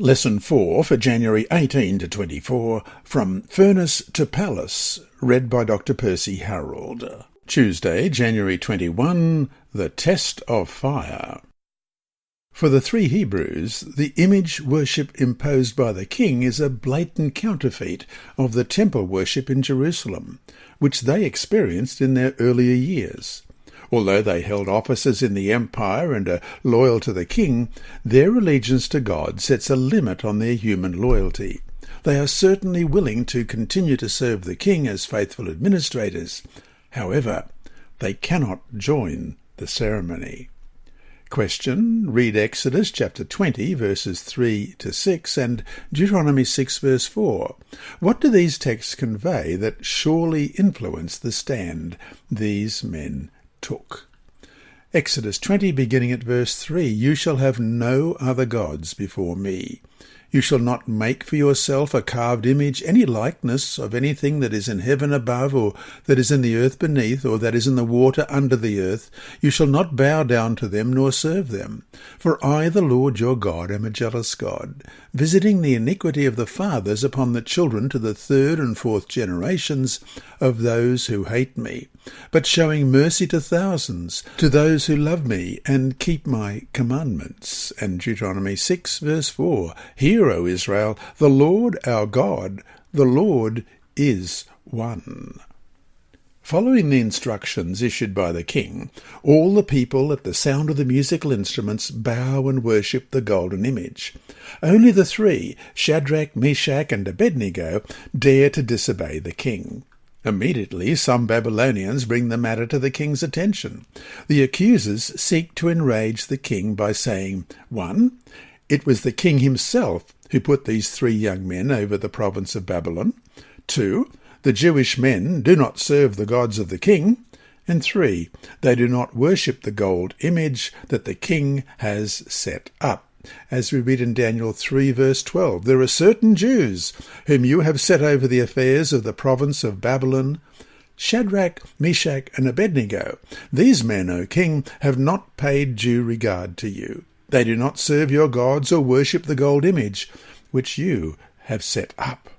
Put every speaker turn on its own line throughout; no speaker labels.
Lesson 4 for January 18 to 24 from Furnace to Palace, read by Dr. Percy Harrold. Tuesday, January 21, the Test of Fire. For the three Hebrews, the image worship imposed by the king is a blatant counterfeit of the temple worship in Jerusalem, which they experienced in their earlier years. Although they held offices in the empire and are loyal to the king, their allegiance to God sets a limit on their human loyalty. They are certainly willing to continue to serve the king as faithful administrators. However, they cannot join the ceremony. Question: read Exodus chapter 20 verses 3 to 6 and Deuteronomy 6 verse 4. What do these texts convey that surely influence the stand these men took? Exodus 20, beginning at verse 3, "You shall have no other gods before me. You shall not make for yourself a carved image, any likeness of anything that is in heaven above, or that is in the earth beneath, or that is in the water under the earth. You shall not bow down to them, nor serve them. For I, the Lord your God, am a jealous God, visiting the iniquity of the fathers upon the children to the third and fourth generations of those who hate me, but showing mercy to thousands, to those who love me and keep my commandments." And Deuteronomy 6 verse 4, "Hear, O Israel, the Lord our God, the Lord is one." Following the instructions issued by the king, all the people at the sound of the musical instruments bow and worship the golden image. Only the three, Shadrach, Meshach, and Abednego, dare to disobey the king. Immediately, some Babylonians bring the matter to the king's attention. The accusers seek to enrage the king by saying, 1. It was the king himself who put these three young men over the province of Babylon. 2. The Jewish men do not serve the gods of the king. And 3. They do not worship the gold image that the king has set up. As we read in Daniel 3 verse 12, "There are certain Jews whom you have set over the affairs of the province of Babylon, Shadrach, Meshach, and Abednego. These men, O king, have not paid due regard to you. They do not serve your gods or worship the gold image which you have set up."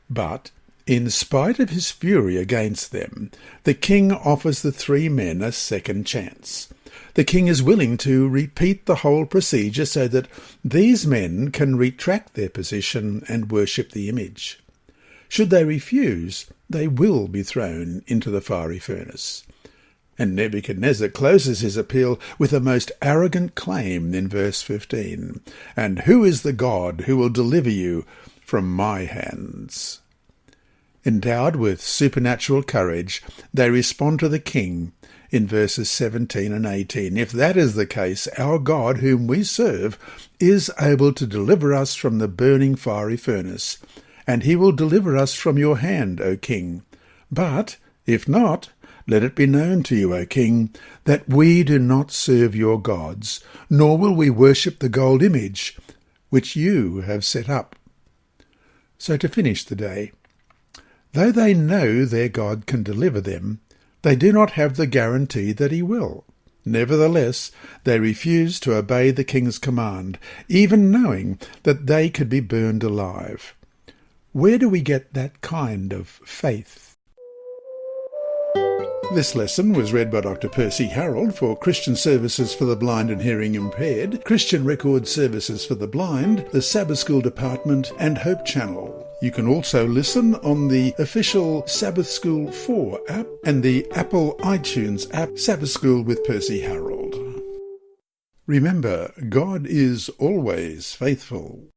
But in spite of his fury against them, the king offers the three men a second chance. The king is willing to repeat the whole procedure so that these men can retract their position and worship the image. Should they refuse, they will be thrown into the fiery furnace. And Nebuchadnezzar closes his appeal with a most arrogant claim in verse 15, "And who is the God who will deliver you from my hands?" Endowed with supernatural courage, they respond to the king in verses 17 and 18. "If that is the case, our God, whom we serve, is able to deliver us from the burning fiery furnace, and he will deliver us from your hand, O king. But if not, let it be known to you, O king, that we do not serve your gods, nor will we worship the gold image which you have set up." So to finish the day, though they know their God can deliver them, they do not have the guarantee that he will. Nevertheless, they refuse to obey the king's command, even knowing that they could be burned alive. Where do we get that kind of faith? This lesson was read by Dr. Percy Harrold for Christian Services for the Blind and Hearing Impaired, Christian Record Services for the Blind, the Sabbath School Department, and Hope Channel. You can also listen on the official Sabbath School 4 app and the Apple iTunes app, Sabbath School with Percy Harrold. Remember, God is always faithful.